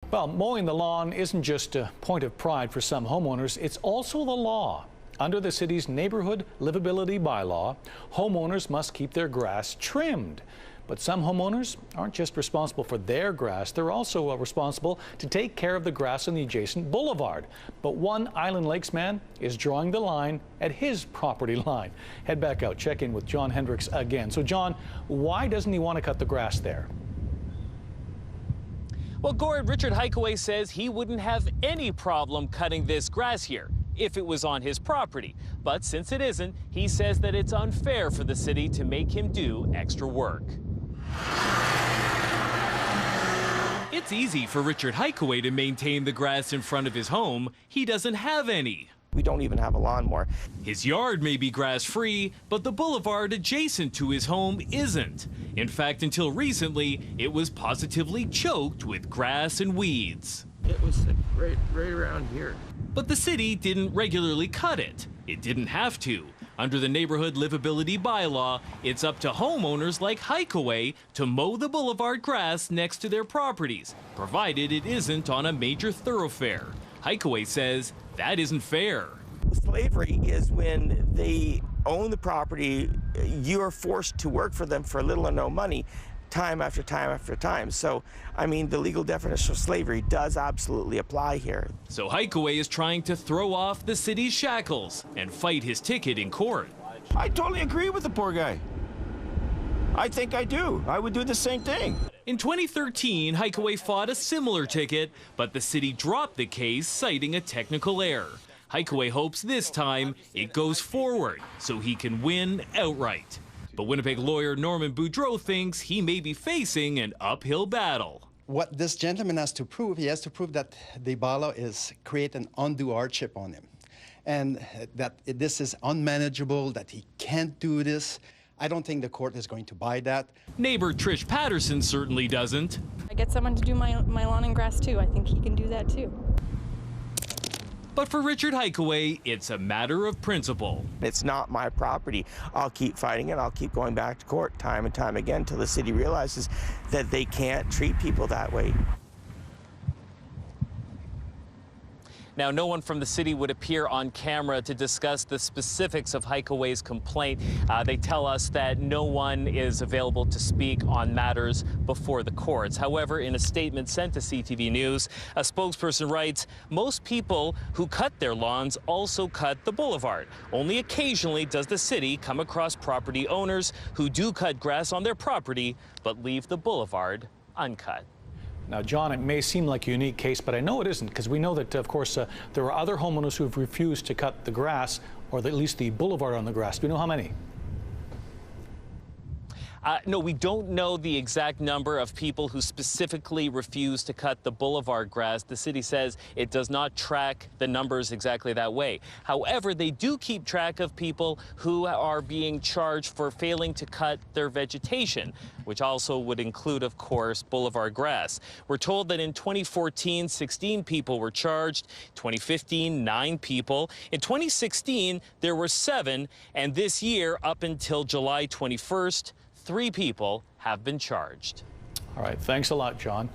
Well, mowing the lawn isn't just a point of pride for some homeowners, it's also the law. Under the city's neighborhood livability bylaw, homeowners must keep their grass trimmed. But some homeowners aren't just responsible for their grass, they're also responsible to take care of the grass on the adjacent boulevard. But one Island Lakes man is drawing the line at his property line. Head back out, check in with Jon Hendricks again. So John, why doesn't he want to cut the grass there? Well, Gord, Richard Hikeway says he wouldn't have any problem cutting this grass here if it was on his property. But since it isn't, he says that it's unfair for the city to make him do extra work. It's easy for Richard Hikeway to maintain the grass in front of his home. He doesn't have any. We don't even have a lawnmower. His yard may be grass-free, but the boulevard adjacent to his home isn't. In fact, until recently, it was positively choked with grass and weeds. It was like right around here. But the city didn't regularly cut it. It didn't have to. Under the neighborhood livability bylaw, it's up to homeowners like Hikeway to mow the boulevard grass next to their properties, provided it isn't on a major thoroughfare. Hikeway says that isn't fair. Slavery is when they own the property, you are forced to work for them for little or no money, time after time after time. So, I mean, the legal definition of slavery does absolutely apply here. So Hikeway is trying to throw off the city's shackles and fight his ticket in court. I totally agree with the poor guy. I think I do. I would do the same thing. In 2013, Hikeway fought a similar ticket, but the city dropped the case, citing a technical error. Hikeway hopes this time it goes forward so he can win outright. But Winnipeg lawyer Norman Boudreau thinks he may be facing an uphill battle. What this gentleman has to prove, he has to prove that the bylaw is create an undue hardship on him, and that this is unmanageable, that he can't do this. I don't think the court is going to buy that. Neighbor Trish Patterson certainly doesn't. I get someone to do my lawn and grass too. I think he can do that too. But for Richard Hikeway, it's a matter of principle. It's not my property. I'll keep fighting it. I'll keep going back to court time and time again until the city realizes that they can't treat people that way. Now, no one from the city would appear on camera to discuss the specifics of Hikeway's complaint. They tell us that no one is available to speak on matters before the courts. However, in a statement sent to CTV News, a spokesperson writes, most people who cut their lawns also cut the boulevard. Only occasionally does the city come across property owners who do cut grass on their property but leave the boulevard uncut. Now, John, it may seem like a unique case, but I know it isn't, because we know that, of course, there are other homeowners who have refused to cut the grass, or at least the boulevard on the grass. Do we know how many? No, we don't know the exact number of people who specifically refuse to cut the boulevard grass. The city says it does not track the numbers exactly that way. However, they do keep track of people who are being charged for failing to cut their vegetation, which also would include, of course, boulevard grass. We're told that in 2014, 16 people were charged. 2015, 9 people. In 2016, there were 7. And this year, up until July 21st, 3 people have been charged. All right. Thanks a lot, John.